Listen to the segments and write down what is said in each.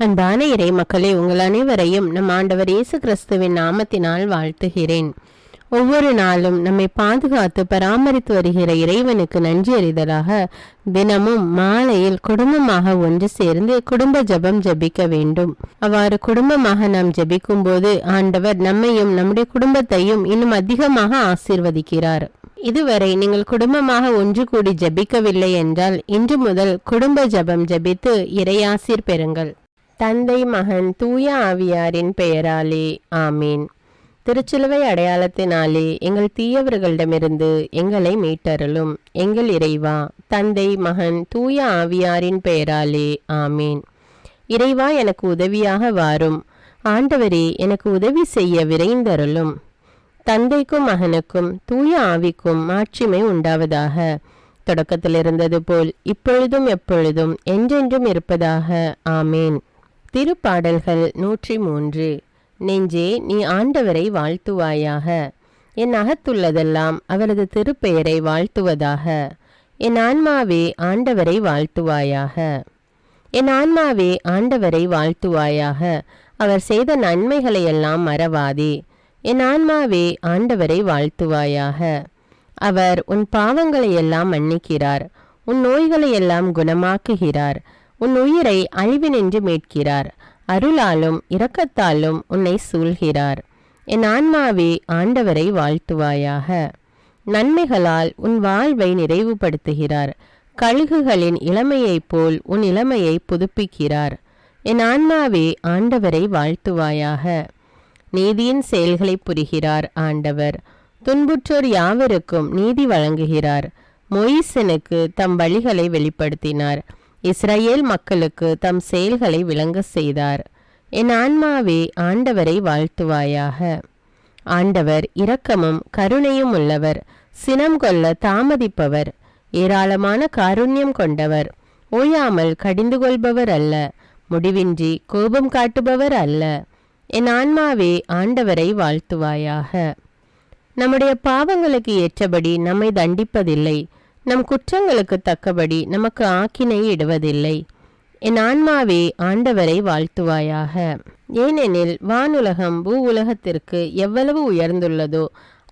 அன்பான இறை மக்களே, உங்கள் அனைவரையும் நம் ஆண்டவர் இயேசு கிறிஸ்துவின் நாமத்தினால் வாழ்த்துகிறேன். ஒவ்வொரு நாளும் நம்மை பாதுகாத்து பராமரித்து வருகிற இறைவனுக்கு நன்றி அறிதலாக தினமும் மாலையில் குடும்பமாக ஒன்று சேர்ந்து குடும்ப ஜெபம் ஜெபிக்க வேண்டும். அவ்வாறு குடும்பமாக நாம் ஜெபிக்கும் போது ஆண்டவர் நம்மையும் நம்முடைய குடும்பத்தையும் இன்னும் அதிகமாக ஆசீர்வதிக்கிறார். இதுவரை நீங்கள் குடும்பமாக ஒன்று கூடி ஜெபிக்கவில்லை என்றால் இன்று முதல் குடும்ப ஜெபம் ஜெபித்து இறையாசீர் பெறுங்கள். தந்தை, மகன், தூய ஆவியாரின் பெயராலே ஆமீன். திருச்சிலுவை அடையாளத்தினாலே எங்கள் தீயவர்களிடமிருந்து எங்களை மீட்டருளும். எங்கள் இறைவா, தந்தை, மகன், தூய ஆவியாரின் பெயராலே ஆமீன். இறைவா, எனக்கு உதவியாக வாரும். ஆண்டவரே, எனக்கு உதவி செய்ய விரைந்தருளும். தந்தைக்கும் மகனுக்கும் தூய ஆவிக்கும் மாட்சிமை உண்டாவதாக. தொடக்கத்தில் இருந்தது போல் இப்பொழுதும் எப்பொழுதும் என்றென்றும் இருப்பதாக ஆமேன். திருப்பாடல்கள் 103. நெஞ்சே, நீ ஆண்டவரை வாழ்த்துவாயாக. என் அகத்துள்ளதெல்லாம் அவரது திருப்பெயரை வாழ்த்துவதாக. என் ஆன்மாவே ஆண்டவரை வாழ்த்துவாயாக. என் ஆன்மாவே ஆண்டவரை வாழ்த்துவாயாக. அவர் செய்த நன்மைகளையெல்லாம் மறவாதே. என் ஆன்மாவே ஆண்டவரை வாழ்த்துவாயாக. அவர் உன் பாவங்களையெல்லாம் மன்னிக்கிறார், உன் நோய்களையெல்லாம் குணமாக்குகிறார், உன் உயிரை அழிவினின்று மீட்கிறார், அருளாலும் இரக்கத்தாலும் உன்னை சூழ்கிறார். என் ஆன்மாவே ஆண்டவரை வாழ்த்துவாயாக. நன்மைகளால் உன் வாழ்வை நிறைவுபடுத்துகிறார், கழுகுகளின் இளமையைப் போல் உன் இளமையை புதுப்பிக்கிறார். என் ஆன்மாவே ஆண்டவரை வாழ்த்துவாயாக. நீதியின் செயல்களை புரிகிறார் ஆண்டவர், துன்புற்றோர் யாவருக்கும் நீதி வழங்குகிறார். மொய்சனுக்கு தம் வழிகளை வெளிப்படுத்தினார், இஸ்ரவேல் மக்களுக்கு தம் செயல்களை விளங்க செய்தார். என் ஆன்மாவே ஆண்டவரை வாழ்த்துவாயாக. ஆண்டவர் இரக்கமும் கருணையும் உள்ளவர், சினம் கொள்ள தாமதிப்பவர், ஏராளமான காருண்யம் கொண்டவர், ஓயாமல் கடிந்து கொள்பவர் அல்ல, முடிவின்றி கோபம் காட்டுபவர் அல்ல. என் ஆன்மாவே ஆண்டவரை வாழ்த்துவாயாக. நம்முடைய பாவங்களுக்கு ஏற்றபடி நம்மை தண்டிப்பதில்லை, நம் குற்றங்களுக்கு தக்கபடி நமக்கு ஆக்கினை இடுவதில்லை. என் ஆன்மாவே ஆண்டவரை வாழ்த்துவாயாக. ஏனெனில் வானுலகம் பூ உலகத்திற்கு எவ்வளவு உயர்ந்துள்ளதோ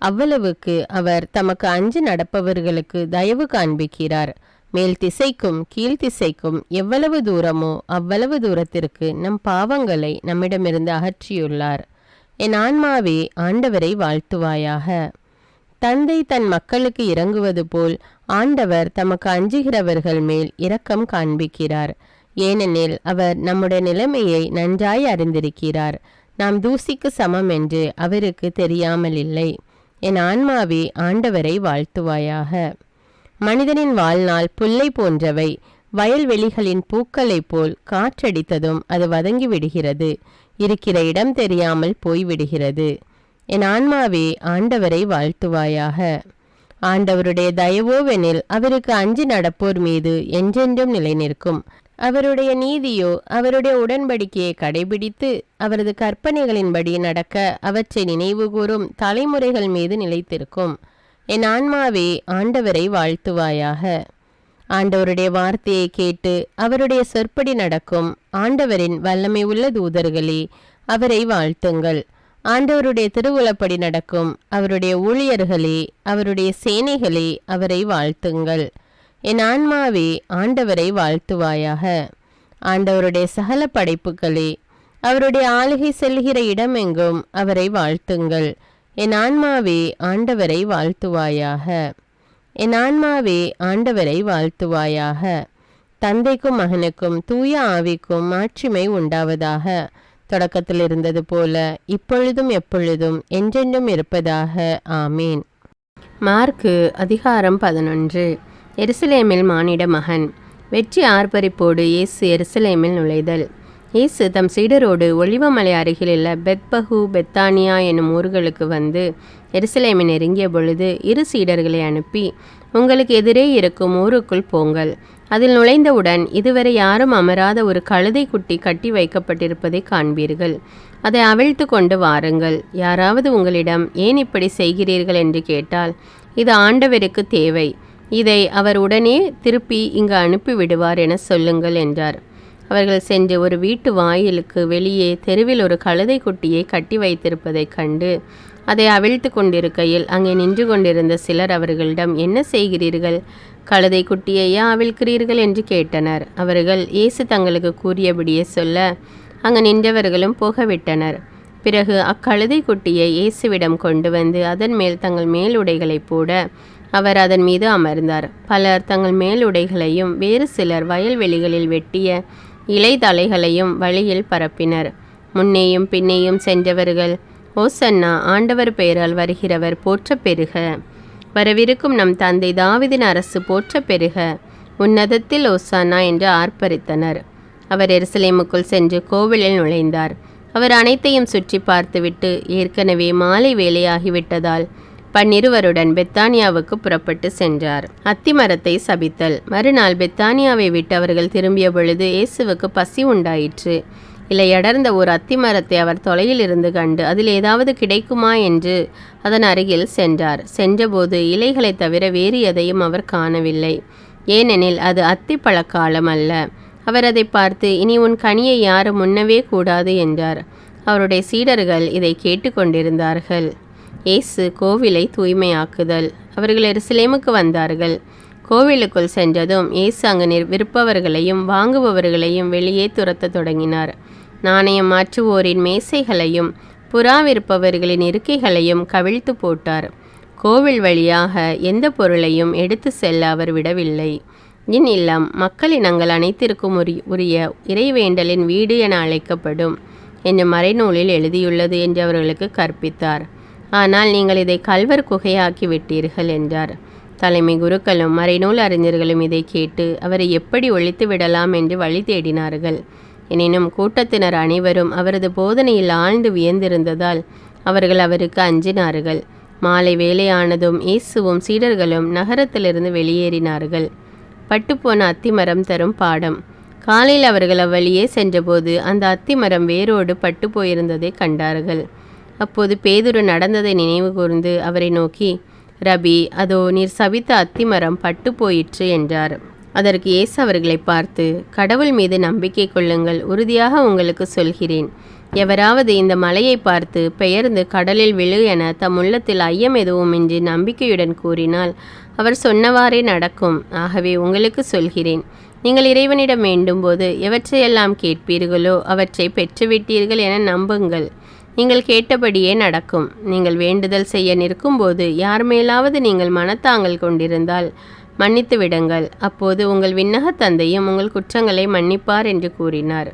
அவ்வளவுக்கு அவர் தமக்கு அஞ்சு நடப்பவர்களுக்கு தயவு காண்பிக்கிறார். மேல் திசைக்கும் கீழ்த்திசைக்கும் எவ்வளவு தூரமோ அவ்வளவு தூரத்திற்கு நம் பாவங்களை நம்மிடமிருந்து அகற்றியுள்ளார். என் ஆன்மாவே ஆண்டவரை வாழ்த்துவாயாக. தந்தை தன் மக்களுக்கு இறங்குவது போல் ஆண்டவர் தமக்கு அஞ்சுகிறவர்கள் மேல் இரக்கம் காண்பிக்கிறார். ஏனெனில் அவர் நம்முடைய நிலைமையை நன்றாய் அறிந்திருக்கிறார். நாம் தூசிக்கு சமம் என்று அவருக்கு தெரியாமல் இல்லை. என் ஆன்மாவே ஆண்டவரை வாழ்த்துவாயாக. மனிதனின் வாழ்நாள் புல்லை போன்றவை, வயல்வெளிகளின் பூக்களைப் போல் காற்றடித்ததும் அது வதங்கி விடுகிறது, இருக்கிற இடம் தெரியாமல் போய்விடுகிறது. என் ஆன்மாவே ஆண்டவரை வாழ்த்துவாயாக. ஆண்டவருடைய தயவோவெனில் அவருக்கு அஞ்சி நடப்போர் மீது என்றென்றும் நிலை நிற்கும். அவருடைய நீதியோ அவருடைய உடன்படிக்கையை கடைபிடித்து அவரது கற்பனைகளின்படி நடக்க அவற்றை நினைவு கூறும் தலைமுறைகள் மீது நிலைத்திருக்கும். என் ஆன்மாவே ஆண்டவரை வாழ்த்துவாயாக. ஆண்டவருடைய வார்த்தையை கேட்டு அவருடைய சொற்படி நடக்கும் ஆண்டவரின் வல்லமை உள்ள தூதர்களே, அவரை வாழ்த்துங்கள். ஆண்டவருடைய திருவுளப்படி நடக்கும் அவருடைய ஊழியர்களே, அவருடைய சேனைகளே, அவரை வாழ்த்துங்கள். என் ஆன்மாவே ஆண்டவரை வாழ்த்துவாயாக. ஆண்டவருடைய சகல படைப்புகளே, அவருடைய ஆளுகை செல்கிற இடமெங்கும் அவரை வாழ்த்துங்கள். என் ஆன்மாவே ஆண்டவரை வாழ்த்துவாயாக. என் ஆன்மாவே ஆண்டவரை வாழ்த்துவாயாக. தந்தைக்கும் மகனுக்கும் தூய ஆவிக்கும் மாட்சிமை உண்டாவதாக. தொடக்கத்தில் இருந்தது போல இப்பொழுதும் எப்பொழுதும் என்றென்றும் இருப்பதாக ஆமீன். மார்க்கு அதிகாரம் 11. எருசலேமில் மானிட மகன். வெற்றி ஆர்ப்பரிப்போடு இயேசு எருசலேமில் நுழைதல். இயேசு தம் சீடரோடு ஒலிவமலை அருகிலுள்ள பெத்பகு பெத்தானியா எனும் ஊர்களுக்கு வந்து எருசலேமை நெருங்கிய பொழுது 2 சீடர்களை அனுப்பி, உங்களுக்கு எதிரே இருக்கும் ஊருக்குள் போங்கள். அதில் நுழைந்தவுடன் இதுவரை யாரும் அமராத ஒரு கழுதை குட்டி கட்டி வைக்கப்பட்டிருப்பதை காண்பீர்கள். அதை அவிழ்த்து கொண்டு வாருங்கள். யாராவது உங்களிடம் ஏன் இப்படி செய்கிறீர்கள் என்று கேட்டால், இது ஆண்டவருக்கு தேவை, இதை அவர் உடனே திருப்பி இங்கு அனுப்பி விடுவார் என சொல்லுங்கள் என்றார். அவர்கள் சென்று ஒரு வீட்டு வாயிலுக்கு வெளியே தெருவில் ஒரு கழுதை குட்டியை கட்டி வைத்திருப்பதைக் கண்டு அதை அவிழ்த்து கொண்டிருக்கையில் அங்கே நின்று கொண்டிருந்த சிலர் அவர்களிடம், என்ன செய்கிறீர்கள்? கழுதை குட்டியையா அவிழ்க்கிறீர்கள் என்று கேட்டனர். அவர்கள் இயேசு தங்களுக்கு கூறியபடியே சொல்ல அங்கு நின்றவர்களும் போகவிட்டனர். பிறகு அக்கழுதை குட்டியை இயேசுவிடம் கொண்டு வந்து அதன் மேல் தங்கள் மேலுடைகளை போட அவர் அதன் மீது அமர்ந்தார். பலர் தங்கள் மேலுடைகளையும் வேறு சிலர் வயல்வெளிகளில் வெட்டிய இலைதலைகளையும் வழியில் பரப்பினர். முன்னேயும் பின்னேயும் சென்றவர்கள், ஓசன்னா, ஆண்டவர் பெயரால் வருகிறவர் போற்ற பெறுக, வரவிருக்கும் நம் தந்தை தாவீதின் அரசு போற்ற பெறுக, உன்னதத்தில் ஓசானா என்று ஆர்ப்பரித்தனர். அவர் எருசலேமுக்குள் சென்று கோவிலில் நுழைந்தார். அவர் அனைத்தையும் சுற்றி பார்த்துவிட்டு ஏற்கனவே மாலை வேலையாகிவிட்டதால் பன்னிருவருடன் பெத்தானியாவுக்கு புறப்பட்டு சென்றார். அத்திமரத்தை சபித்தல். மறுநாள் பெத்தானியாவை விட்டு அவர்கள் திரும்பிய பொழுது இயேசுவுக்கு பசி உண்டாயிற்று. இலையடர்ந்த ஒரு அத்திமரத்தை அவர் தொலையில் இருந்து கண்டு அதில் ஏதாவது கிடைக்குமா என்று அதன் அருகில் சென்றார். சென்றபோது இலைகளை தவிர வேறு எதையும் அவர் காணவில்லை, ஏனெனில் அது அத்திப்பழக்காலம் அல்ல. அவர் அதை பார்த்து, இனி உன் கனியை யாரும் உண்ணவே கூடாது என்றார். அவருடைய சீடர்கள் இதை கேட்டுக்கொண்டிருந்தார்கள். இயேசு கோவிலை தூய்மையாக்குதல். அவர்கள் எருசலேமுக்கு வந்தார்கள். கோவிலுக்குள் சென்றதும் இயேசு அங்கு விற்பவர்களையும் வாங்குபவர்களையும் வெளியே துரத்த தொடங்கினார். நாணயம் மாற்றுவோரின் மேசைகளையும் புறா விற்பவர்களின் இருக்கைகளையும் கவிழ்த்து போட்டார். கோவில் வழியாக எந்த பொருளையும் எடுத்து செல்ல அவர் விடவில்லை. இந்நிலம் மக்களினங்கள் அனைத்திற்கும் உரிய இறைவேண்டலின் வீடு என அழைக்கப்படும் என்று மறைநூலில் எழுதியுள்ளது என்று அவர்களுக்கு கற்பித்தார். ஆனால் நீங்கள் இதை கல்வர் குகையாக்கி விட்டீர்கள் என்றார். தலைமை குருக்களும் மறைநூல் அறிஞர்களும் இதை கேட்டு அவரை எப்படி ஒழித்து விடலாம் என்று வழி தேடினார்கள். எனினும் கூட்டத்தினர் அனைவரும் அவரது போதனையில் ஆழ்ந்து வியந்திருந்ததால் அவர்கள் அவருக்கு அஞ்சினார்கள். மாலை வேலையானதும் இயேசுவும் சீடர்களும் நகரத்திலிருந்து வெளியேறினார்கள். பட்டுப்போன அத்திமரம் தரும் பாடம். காலையில் அவர்கள் அவ்வழியே சென்றபோது அந்த அத்திமரம் வேரோடு பட்டு போயிருந்ததை கண்டார்கள். அப்போது பேதுரு நடந்ததை நினைவு கூர்ந்து அவரை நோக்கி, ரபி, அதோ நீர் சபித்த அத்திமரம் பட்டு போயிற்று என்றார். அதற்கு இயேசு அவர்களை பார்த்து, கடவுள் மீது நம்பிக்கை கொள்ளுங்கள், உறுதியாக உங்களுக்கு சொல்கிறேன், எவராவது இந்த மலையை பார்த்து பெயர்ந்து கடலில் விழு என தம் உள்ளத்தில் ஐயம் எதுவுமின்றி நம்பிக்கையுடன் கூறினால் அவர் சொன்னவாறே நடக்கும். ஆகவே உங்களுக்கு சொல்கிறேன், நீங்கள் இறைவனிடம் வேண்டும்போது எவற்றையெல்லாம் கேட்பீர்களோ அவற்றை பெற்றுவிட்டீர்கள் என நம்புங்கள். நீங்கள் கேட்டபடியே நடக்கும். நீங்கள் வேண்டுதல் செய்ய நிற்கும்போது யார் மேலாவது நீங்கள் மனத்தாங்கல் கொண்டிருந்தால் மன்னித்து விடுங்கள், அப்போது உங்கள் விண்ணக தந்தையும் உங்கள் குற்றங்களை மன்னிப்பார் என்று கூறினார்.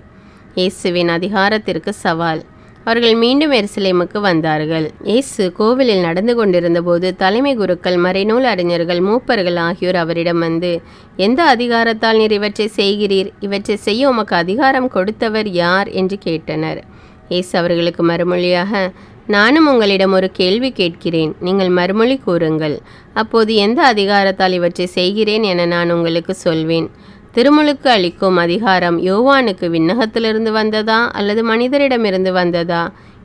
இயேசுவின் அதிகாரத்திற்கு சவால். அவர்கள் மீண்டும் எருசலேமுக்கு வந்தார்கள். இயேசு கோவிலில் நடந்து கொண்டிருந்த போது தலைமை குருக்கள், மறைநூல் அறிஞர்கள், மூப்பர்கள் ஆகியோர் அவரிடம் வந்து, எந்த அதிகாரத்தால் நீர் இவற்றை செய்கிறீர்? இவற்றை செய்ய உமக்கு அதிகாரம் கொடுத்தவர் யார் என்று கேட்டனர். இயேசு அவர்களுக்கு மறுமொழியாக, நானும் உங்களிடம் ஒரு கேள்வி கேட்கிறேன், நீங்கள் மறுமொழி கூறுங்கள். அப்போது எந்த அதிகாரத்தால் இவற்றை செய்கிறேன் என நான் உங்களுக்கு சொல்வேன். திருமுழுக்கு அளிக்கும் அதிகாரம் யோவானுக்கு விண்ணகத்திலிருந்து வந்ததா அல்லது மனிதரிடமிருந்து வந்ததா?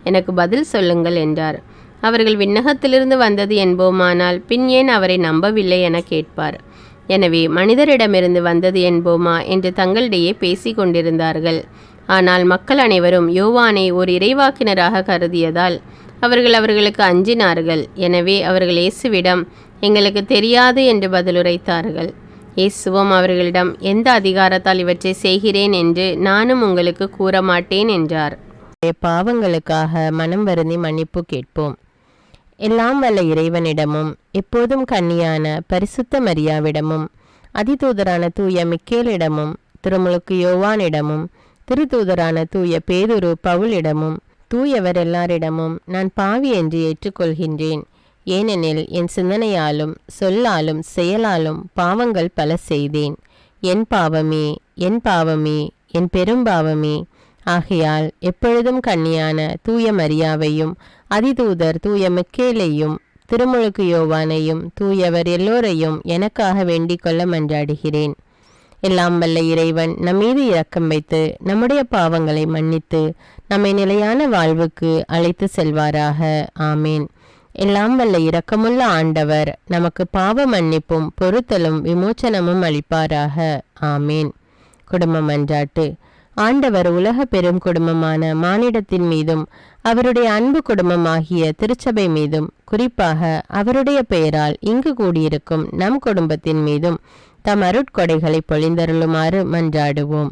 எனக்கு பதில் சொல்லுங்கள் என்றார். அவர்கள் விண்ணகத்திலிருந்து வந்தது என்போமானால் பின் ஏன் அவரை நம்பவில்லை என கேட்பார். எனவே மனிதரிடமிருந்து வந்தது என்போமா என்று தங்களிடையே பேசி கொண்டிருந்தார்கள். ஆனால் மக்கள் அனைவரும் யோவானை ஒரு இறைவாக்கினராக கருதியதால் அவர்களுக்கு அஞ்சினார்கள். எனவே அவர்கள் இயேசுவிடம், எங்களுக்கு தெரியாது என்று பதிலுரைத்தார்கள். இயேசுவும் அவர்களிடம், எந்த அதிகாரத்தால் இவற்றை செய்கிறேன் என்று நானும் உங்களுக்கு கூற மாட்டேன் என்றார். பாவங்களுக்காக மனம் வருந்தி மன்னிப்பு கேட்போம். எல்லாம் வல்ல இறைவனிடமும் எப்போதும் கன்னியான பரிசுத்த மரியாவிடமும் அதிதூதரான தூய மிக்கேலிடமும் திருமுழுக்கு யோவானிடமும் திருத்தூதரான தூய பேதுரு பவுலிடமும் தூயவர் எல்லாரிடமும் நான் பாவி என்று ஏற்றுக்கொள்கின்றேன். ஏனெனில் என் சிந்தனையாலும் சொல்லாலும் செயலாலும் பாவங்கள் பல செய்தேன். என் பாவமே, என் பாவமே, என் பெரும்பாவமே. ஆகையால் எப்பொழுதும் கன்னியான தூய மரியாவையும் அதிதூதர் தூய மிக்கேலையும் திருமுழுக்கு யோவானையும் தூயவர் எல்லோரையும் எனக்காக வேண்டிக் கொள்ள மன்றாடுகிறேன். எல்லாம் வல்ல இறைவன் நம்மீது இரக்கம் வைத்து நம்முடைய பாவங்களை மன்னித்து நம்மை நிலையான வாழ்வுக்கு அழைத்து செல்வாராக. ஆமேன். எல்லாம் வல்ல இரக்கமுள்ள ஆண்டவர் நமக்கு பாவ மன்னிப்பும் பொறுத்தலும் விமோச்சனமும் அளிப்பாராக. ஆமேன். குடும்ப மன்றாட்டு. ஆண்டவர் உலக பெரும் குடும்பமான மானிடத்தின் மீதும் அவருடைய அன்பு குடும்பமாகிய திருச்சபை மீதும் குறிப்பாக அவருடைய பெயரால் இங்கு கூடியிருக்கும் நம் குடும்பத்தின் மீதும் தம் அருட்கொடைகளை பொழிந்தருளுமாறு மன்றாடுவோம்.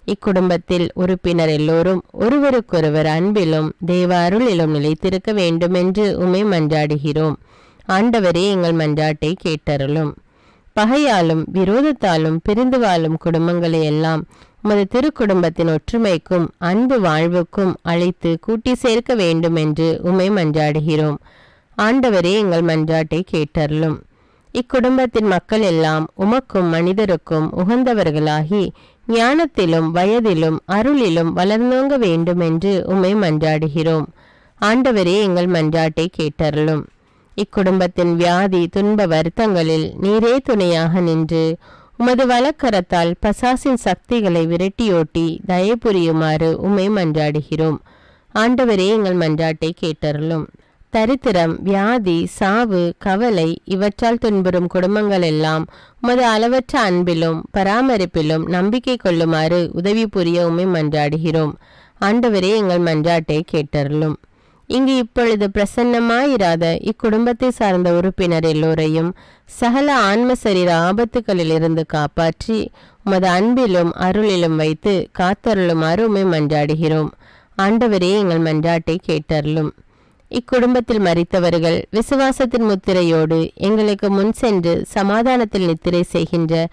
இக்குடும்பத்தில் உறுப்பினர் எல்லோரும் ஒருவருக்கொருவர் அன்பிலும் தேவ அருளிலும் நிலைத்திருக்க வேண்டுமென்று உம்மை மன்றாடுகிறோம். ஆண்டவரே, எங்கள் மன்றாட்டை கேட்டருளும். பகையாலும் விரோதத்தாலும் பிரிந்து வாழும் குடும்பங்களை எல்லாம் உமது திருக்குடும்பத்தின் ஒற்றுமைக்கும் அன்பு வாழ்வுக்கும் அழைத்து கூட்டி சேர்க்க வேண்டும் என்று உம்மை மன்றாடுகிறோம். ஆண்டவரே, எங்கள் மன்றாட்டை கேட்டருளும். இக்குடும்பத்தின் மக்கள் எல்லாம் உமக்கும் மனிதருக்கும் உகந்தவர்களாகி ஞானத்திலும் வயதிலும் அருளிலும் வளர்ந்தோங்க வேண்டும் என்று உம்மை மன்றாடுகிறோம். ஆண்டவரே, எங்கள் மன்றாட்டை கேட்டருளும். இக்குடும்பத்தின் வியாதி துன்ப வருத்தங்களில் நீரே துணையாக நின்று உமது வலக்கரத்தால் பசாசின் சக்திகளை விரட்டியோட்டி தயை புரியுமாறு உம்மை மன்றாடுகிறோம். ஆண்டவரே, எங்கள் மன்றாட்டை கேட்டருளும். தரித்திரம், வியாதி, சாவு, கவலை இவற்றால் துன்புறும் குடும்பங்கள் எல்லாம் உமது அளவற்ற அன்பிலும் பராமரிப்பிலும் நம்பிக்கை கொள்ளுமாறு உதவி புரிய உம்மை மன்றாடுகிறோம். ஆண்டவரே, எங்கள் மன்றாட்டை கேட்டருளும். இங்கு இப்பொழுது பிரசன்னமாயிராத இக்குடும்பத்தை சார்ந்த உறுப்பினர் எல்லோரையும் சகல ஆன்ம சரீர ஆபத்துக்களிலிருந்து காப்பாற்றி உமது அன்பிலும் அருளிலும் வைத்து காத்தருளுமாறு உம்மை மன்றாடுகிறோம். ஆண்டவரே, எங்கள் மன்றாட்டை கேட்டருளும். இக்குடும்பத்தில் மரித்தவர்கள் விசுவாசத்தின் முத்திரையோடு எங்களுக்கு முன் சென்று சமாதானத்தில் நித்திரை செய்கின்ற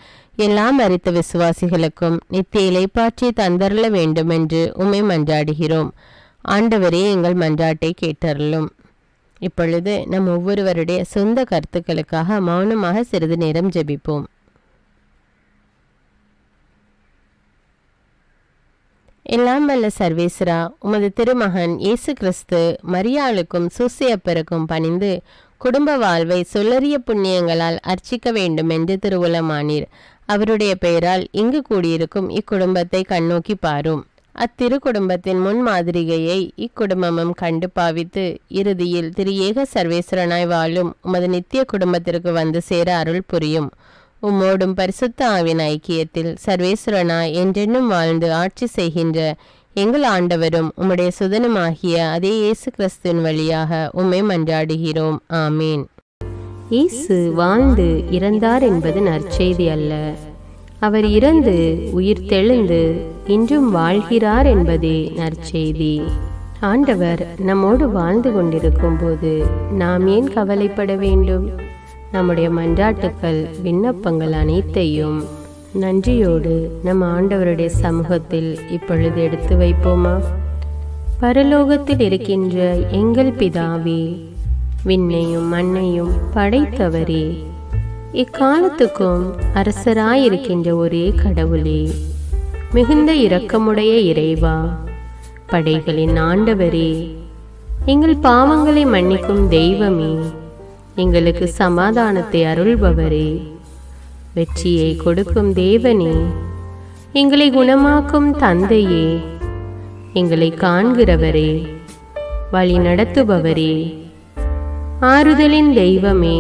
எல்லா மரித்த விசுவாசிகளுக்கும் நித்திய இலைப்பாற்றி தந்தருள வேண்டும் என்று உம்மை மன்றாடுகிறோம். ஆண்டவரே, எங்கள் மன்றாட்டை கேட்டருளும். இப்பொழுது நம் ஒவ்வொருவருடைய சொந்த கருத்துக்களுக்காக மௌனமாக சிறிது நேரம் ஜெபிப்போம். எல்லாம் வல்ல சர்வேஸ்வரா, உமது திருமகன் இயேசு கிறிஸ்து மரியாளுக்கும் சூசையப்பருக்கும் பணிந்து குடும்ப வாழ்வை சொல்லறிய புண்ணியங்களால் அர்ச்சிக்க வேண்டும் என்று திருவுளமானீர். அவருடைய பெயரால் இங்கு கூடியிருக்கும் இக்குடும்பத்தை கண்ணோக்கி பாரும். அத்திரு குடும்பத்தின் முன் மாதிரிகையை இக்குடும்பமும் கண்டு பாவித்து இறுதியில் திரு ஏக சர்வேஸ்வரனாய் வாழும் உமது நித்திய குடும்பத்திற்கு வந்து சேர அருள் புரியும். உம்மோடும் பரிசுத்த ஆவின் ஐக்கியத்தில் சர்வேஸ்வரனாய் என்றென்னும் வாழ்ந்து ஆட்சி செய்கின்ற எங்கள் ஆண்டவரும் உம்முடைய சுதனுமாகிய அதே இயேசு கிறிஸ்துவின் வழியாக உம்மை மன்றாடுகிறோம். ஆமீன். இயேசு வாழ்ந்து இறந்தார் என்பது நற்செய்தி அல்ல. அவர் இறந்து உயிர் தெழுந்து இன்றும் வாழ்கிறார் என்பதே நற்செய்தி. ஆண்டவர் நம்மோடு வாழ்ந்து கொண்டிருக்கும் போது நாம் ஏன் கவலைப்பட வேண்டும்? நம்முடைய மன்றாட்டுக்கள் விண்ணப்பங்கள் அனைத்தையும் நன்றியோடு நம் ஆண்டவருடைய சமூகத்தில் இப்பொழுது எடுத்து வைப்போமா? பரலோகத்தில் இருக்கின்ற எங்கள் பிதாவே, விண்ணையும் மண்ணையும் படைத்தவரே, இக்காலத்துக்கும் அரசராயிருக்கின்ற ஒரே கடவுளே, மிகுந்த இரக்கமுடைய இறைவா, படைகளின் ஆண்டவரே, எங்கள் பாவங்களை மன்னிக்கும் தெய்வமே, எங்களுக்கு சமாதானத்தை அருள்பவரே, வெற்றியை கொடுக்கும் தேவனே, எங்களை குணமாக்கும் தந்தையே, எங்களை காண்கிறவரே, வழி நடத்துபவரே, ஆறுதலின் தெய்வமே,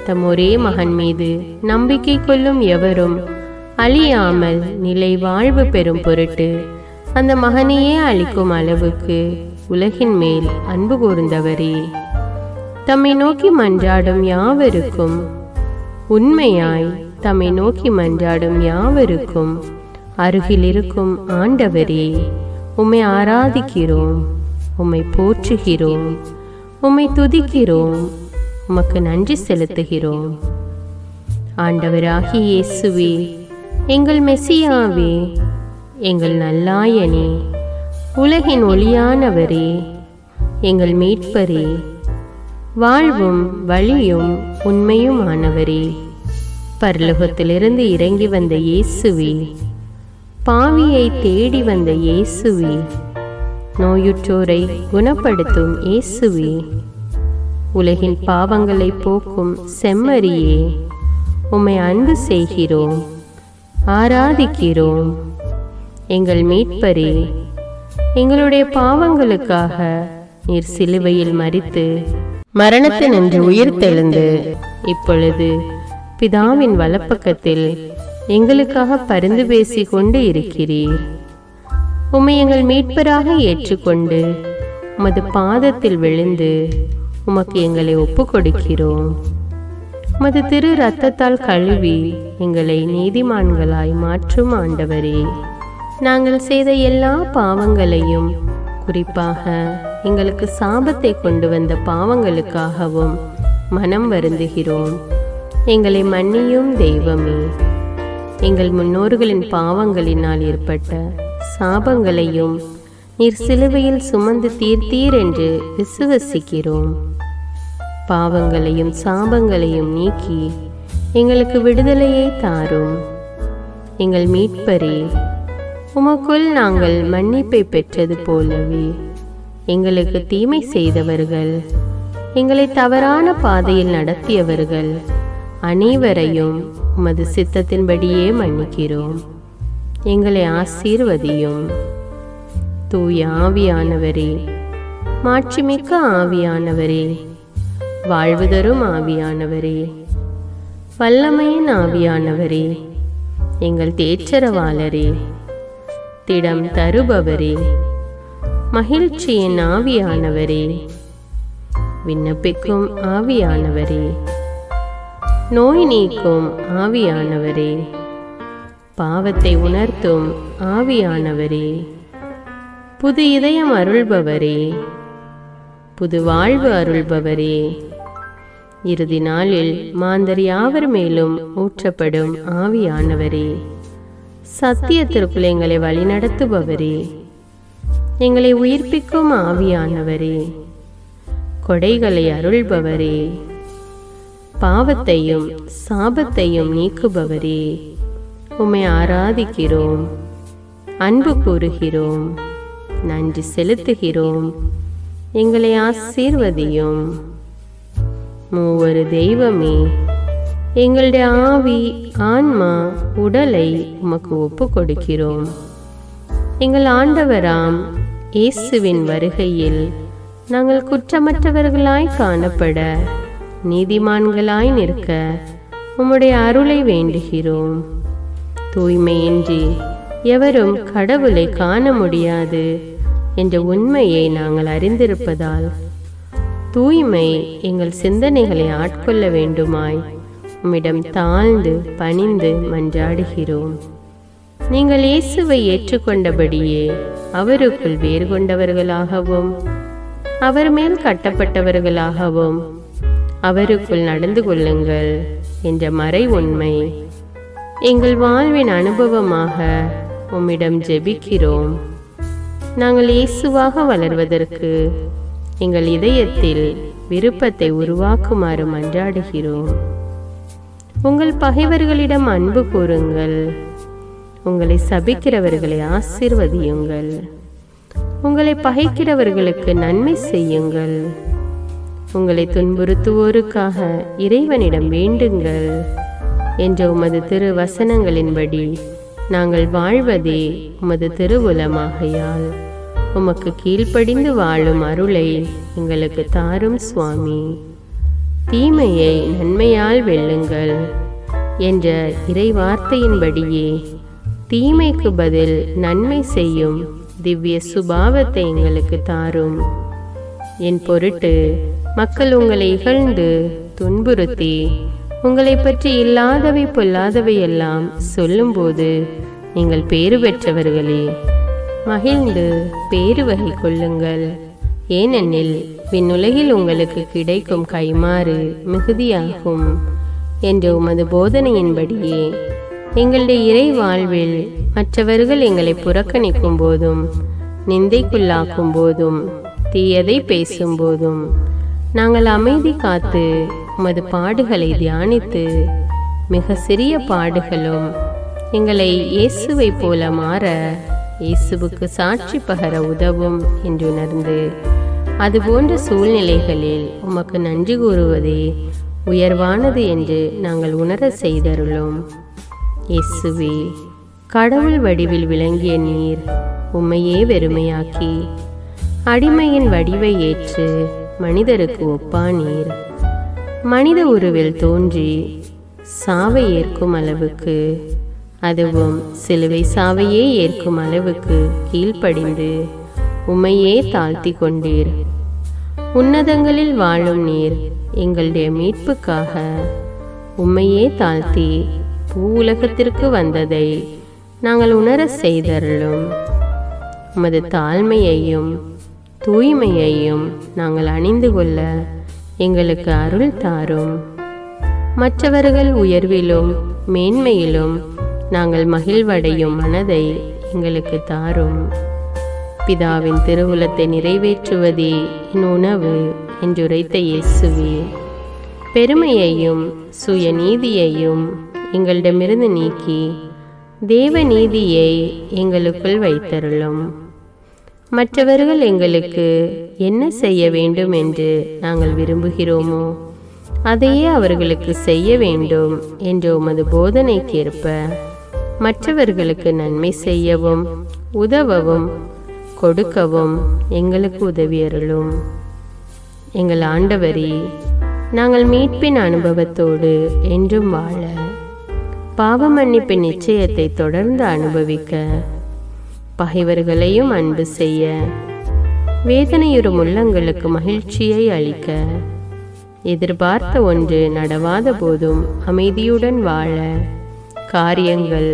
தம் ஒரே மகன் மீது நம்பிக்கை கொள்ளும் எவரும் அழியாமல் நிலை வாழ்வு பெறும் பொருட்டு அந்த மகனையே அளிக்கும் அளவுக்கு உலகின் மேல் அன்பு கூர்ந்தவரே, தம்மை நோக்கி மன்றாடும் யாவருக்கும் உண்மையாய் தம்மை நோக்கி மன்றாடும் யாவருக்கும் அருகில் இருக்கும் ஆண்டவரே, உம்மை ஆராதிக்கிறோம், உம்மை போற்றுகிறோம், உம்மை துதிக்கிறோம், உமக்கு நன்றி செலுத்துகிறோம். ஆண்டவராகிய இயேசுவே, எங்கள் மெசியாவே, எங்கள் நல்லாயனே, உலகின் ஒளியானவரே, எங்கள் மீட்பரே, வாழ்வும் வழியும் உண்மையுமானவரே, பரலோகத்திலிருந்து இறங்கி வந்த இயேசுவே, பாவியை தேடி வந்த இயேசுவே, நோயுற்றோரை குணப்படுத்தும் இயேசுவே, உலகின் பாவங்களை போக்கும் செம்மறியே, உம்மை அன்பு செய்கிறோம், ஆராதிக்கிறோம். எங்கள் மீட்பரே, எங்களுடைய பாவங்களுக்காக நீர் சிலுவையில் மரித்து மரணத்தினின்று உயிர் தெழுந்து இப்பொழுது பிதாவின் வலப்பக்கத்தில் எங்களுக்காக பரிந்து பேசி கொண்டு இருக்கிறீர். உம்மை எங்கள் மீட்பராக ஏற்றுக்கொண்டு உமது பாதத்தில் விழுந்து உமக்கு எங்களை ஒப்பு கொடுக்கிறோம். உமது திரு இரத்தத்தால் கழுவி எங்களை நீதிமான்களாய் மாற்றும் ஆண்டவரே, நாங்கள் செய்த எல்லா பாவங்களையும், குறிப்பாக எங்களுக்கு சாபத்தை கொண்டு வந்த பாவங்களுக்காகவும் மனம் வருந்துகிறோம். எங்களை மன்னியும் தெய்வமே. எங்கள் முன்னோர்களின் பாவங்களினால் ஏற்பட்ட சாபங்களையும் நீர் சிலுவையில் சுமந்து தீர்த்தீர் என்று விசுவசிக்கிறோம். பாவங்களையும் சாபங்களையும் நீக்கி எங்களுக்கு விடுதலையை தாரும். எங்கள் மீட்பரே, உமக்குள் நாங்கள் மன்னிப்பை பெற்றது போலவே எங்களுக்கு தீமை செய்தவர்கள், எங்களை தவறான பாதையில் நடத்தியவர்கள் அனைவரையும் உமது சித்தத்தின்படியே மன்னிக்கிறோம். எங்களை ஆசீர்வதியும். தூய ஆவியானவரே, மாட்சிமிக்க ஆவியானவரே, வாழ்வு தரும் ஆவியானவரே, வல்லமையின் ஆவியானவரே, எங்கள் தேற்றரவாளரே, திடம் தருபவரே, மகிழ்ச்சியின் ஆவியானவரே, விண்ணப்பிக்கும் ஆவியானவரே, நோய் நீக்கும் ஆவியானவரே, பாவத்தை உணர்த்தும் ஆவியானவரே, புது இதயம் அருள்பவரே, புது வாழ்வு அருள்பவரே, இறுதி நாளில் மாந்தர் யாவர் மேலும் ஊற்றப்படும் ஆவியானவரே, சத்தியத்திற்குள் எங்களை வழிநடத்துபவரே, எங்களை உயிர்ப்பிக்கும் ஆவியானவரே, கொடைகளை அருள்பவரே, பாவத்தையும் சாபத்தையும் நீக்குபவரே, உம்மை ஆராதிக்கிறோம், அன்பு கூறுகிறோம், நன்றி செலுத்துகிறோம். எங்களை ஆசீர்வதியும். மூவரு தெய்வமே, எங்களுடைய ஆவி, ஆன்மா, உடலை உமக்கு ஒப்பு கொடுக்கிறோம். எங்கள் ஆண்டவராம் இயேசுவின் வருகையில் நாங்கள் குற்றமற்றவர்களாய் காணப்பட, நீதிமான்களாய் நிற்க உம்முடைய அருளை வேண்டுகிறோம். தூய்மையின்றி எவரும் கடவுளை காண முடியாது என்ற உண்மையை நாங்கள் அறிந்திருப்பதால் தூய்மை எங்கள் சிந்தனைகளை ஆட்கொள்ள வேண்டுமாய் உம்மிடம் தாழ்ந்து பணிந்து மன்றாடுகிறோம். நீங்கள் இயேசுவை ஏற்றுக்கொண்டபடியே அவருக்குள் வேறு கொண்டவர்களாகவும் அவர் மேல் கட்டப்பட்டவர்களாகவும் அவருக்குள் நடந்து கொள்ளுங்கள் என்ற மறை உண்மை எங்கள் வாழ்வின் அனுபவமாக உம்மிடம் ஜெபிக்கிறோம். நாங்கள் இயேசுவாக வளர்வதற்கு எங்கள் இதயத்தில் விருப்பத்தை உருவாக்குமாறு மன்றாடுகிறோம். உங்கள் பகைவர்களிடம் அன்பு கூறுங்கள், உங்களை சபிக்கிறவர்களை ஆசீர்வதியுங்கள், உங்களை பகைக்கிறவர்களுக்கு நன்மை செய்யுங்கள், உங்களை துன்புறுத்துவோருக்காக இறைவனிடம் வேண்டுங்கள் என்ற உமது திரு வசனங்களின்படி நாங்கள் வாழ்வதே உமது திருவுலமாகையால் உமக்கு கீழ்ப்படிந்து வாழும் அருளை எங்களுக்கு தாரும் சுவாமி. தீமையை நன்மையால் வெல்லுங்கள் என்ற இறை வார்த்தையின்படியே தீமைக்கு பதில் நன்மை செய்யும் திவ்ய சுபாவத்தை எங்களுக்கு தாரும். என் பொருட்டு மக்கள் உங்களை இகழ்ந்து துன்புறுத்தி உங்களை பற்றி இல்லாதவை பொல்லாதவை எல்லாம் சொல்லும்போது நீங்கள் பேறு பெற்றவர்களே, மகிழ்ந்து பேறு வகை கொள்ளுங்கள். ஏனெனில் விண்ணுலகில் உங்களுக்கு கிடைக்கும் கைமாறு மிகுதியாகும் என்ற உமது போதனையின்படியே எங்களுடைய இறை வாழ்வில் மற்றவர்கள் எங்களை புறக்கணிக்கும் போதும் நிந்தைக்குள்ளாக்கும் போதும் தீயதை பேசும்போதும் நாங்கள் அமைதி காத்து உமது பாடுகளை தியானித்து மிக சிறிய பாடுகளும் எங்களை இயேசுவை போல மாற இயேசுவுக்கு சாட்சி பகர உதவும் என்று உணர்ந்து அதுபோன்ற சூழ்நிலைகளில் உமக்கு நன்றி கூறுவதே உயர்வானது என்று நாங்கள் உணர செய்தருளும். இயேசுவே, கடவுள் வடிவில் விளங்கிய நீர் உம்மையே வெறுமையாக்கி அடிமையின் வடிவை ஏற்று மனிதருக்கு ஒப்பானீர். மனித உருவில் தோன்றி சாவை ஏற்கும் அளவுக்கு அதுவும் சிலுவை சாவையே ஏற்கும் அளவுக்கு கீழ்ப்படிந்து உம்மையே தாழ்த்தி கொண்டீர். உன்னதங்களில் வாழும் நீர் எங்களுடைய மீட்புக்காக உம்மையே தாழ்த்தி பூவுலகத்திற்கு வந்ததை நாங்கள் உணர செய்தருளும். உமது தாழ்மையையும் தூய்மையையும் நாங்கள் அணிந்து கொள்ள எங்களுக்கு அருள் தாரும். மற்றவர்கள் உயர்விலும் மேன்மையிலும் நாங்கள் மகிழ்வடையும் மனதை எங்களுக்கு தாரும். பிதாவின் திருவுளத்தை நிறைவேற்றுவதே என் உணவு என்றுரைத்த இயேசுவே, பெருமையையும் சுயநீதியையும் எங்களிடமிருந்து நீக்கி தேவ நீதியை எங்களுக்குள் வைத்தருளும். மற்றவர்கள் எங்களுக்கு என்ன செய்ய வேண்டும் என்று நாங்கள் விரும்புகிறோமோ அதையே அவர்களுக்கு செய்ய வேண்டும் என்ற உமது போதனைக்கேற்ப மற்றவர்களுக்கு நன்மை செய்யவும் உதவவும் கொடுக்கவும் எங்களுக்கு உதவியருளும். எங்கள் ஆண்டவரே, நாங்கள் மீட்பின் அனுபவத்தோடு என்றும் வாழ, பாவ மன்னிப்பின் நிச்சயத்தை தொடர்ந்து அனுபவிக்க, பகைவர்களையும் அன்பு செய்ய, வேதனையுறும் உள்ளங்களுக்கு மகிழ்ச்சியை அளிக்க, எதிர்பார்த்த ஒன்று நடவாத போதும் அமைதியுடன் வாழ, காரியங்கள்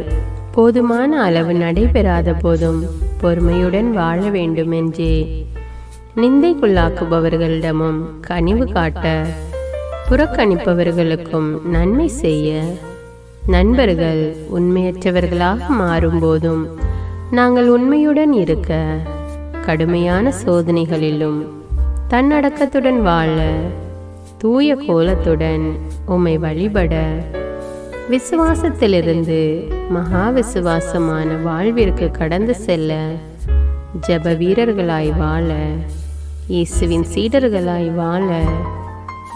போதுமான அளவு நடைபெறாத போதும் பொறுமையுடன் வாழ வேண்டுமென்றே நிந்தைக்குள்ளாக்குபவர்களிடமும் கனிவு காட்ட, புறக்கணிப்பவர்களுக்கும் நன்மை செய்ய, நண்பர்கள் உண்மையற்றவர்களாக மாறும்போதும் நாங்கள் உண்மையுடன் இருக்க, கடுமையான சோதனைகளிலும் தன்னடக்கத்துடன் வாழ, தூய கோலத்துடன் உம்மை வழிபட, விசுவாசத்திலிருந்து மகா விசுவாசமான வாழ்விற்கு கடந்து செல்ல, ஜப வீரர்களாய் வாழ, இயேசுவின் சீடர்களாய் வாழ,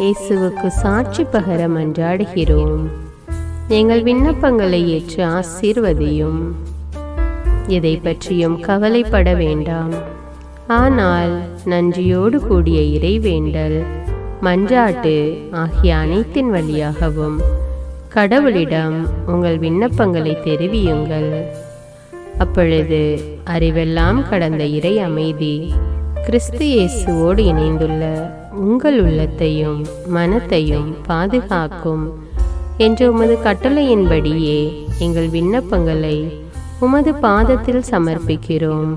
இயேசுவுக்கு சாட்சி பகர மன்றாடுகிறோம். எங்கள் விண்ணப்பங்களை ஏற்று ஆசீர்வதியும். எதை பற்றியும் கவலைப்பட வேண்டாம். ஆனால் நன்றியோடு கூடிய இறைவேண்டல், மன்றாட்டு ஆகிய அனைத்தின் வழியாகவும் கடவுளிடம் உங்கள் விண்ணப்பங்களை தெரிவியுங்கள். அப்பொழுது அறிவெல்லாம் கடந்த இறை அமைதி கிறிஸ்து இயேசுவோடு இணைந்துள்ள உங்கள் உள்ளத்தையும் மனத்தையும் பாதுகாக்கும் என்ற உமது கட்டளையின்படியே எங்கள் விண்ணப்பங்களை உமது பாதத்தில் சமர்ப்பிக்கிறோம்.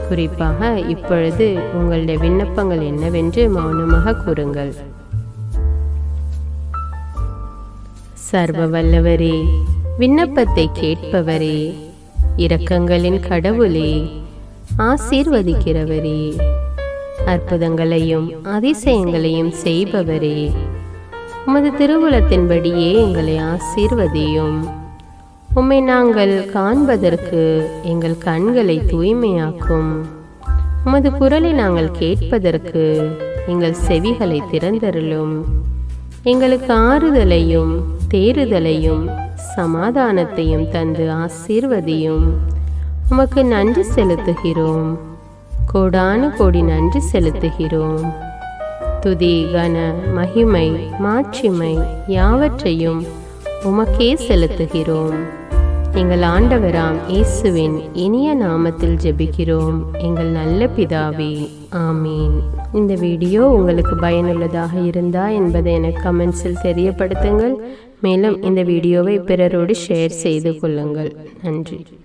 குறிப்பாக இப்பொழுது உங்களுடைய விண்ணப்பங்கள் என்னவென்று மௌனமாக கூறுங்கள். சர்வ வல்லவரே, விண்ணப்பத்தை கேட்பவரே, இரக்கங்களின் கடவுளே, ஆசீர்வதிக்கிறவரே, அற்புதங்களையும் அதிசயங்களையும் செய்பவரே, உமது திருவுளத்தின்படியே எங்களை ஆசீர்வதியும். உம்மை நாங்கள் காண்பதற்கு எங்கள் கண்களை தூய்மையாக்கும். உமது குரலை நாங்கள் கேட்பதற்கு எங்கள் செவிகளை திறந்தருளும். எங்களுக்கு ஆறுதலையும் தேறுதலையும் சமாதானத்தையும் தந்து ஆசீர்வதியும். உமக்கு நன்றி செலுத்துகிறோம். கோடானு கோடி நன்றி செலுத்துகிறோம். துதி, கன, மகிமை, மாட்சிமை யாவற்றையும் உமக்கே செலுத்துகிறோம். எங்கள் ஆண்டவராம் இயேசுவின் இனிய நாமத்தில் ஜெபிக்கிறோம் எங்கள் நல்ல பிதாவே, ஆமீன். இந்த வீடியோ உங்களுக்கு பயனுள்ளதாக இருந்தா என்பதை எனக்கு கமெண்ட்ஸில் தெரியப்படுத்துங்கள். மேலும் இந்த வீடியோவை பிறரோடு ஷேர் செய்து கொள்ளுங்கள். நன்றி.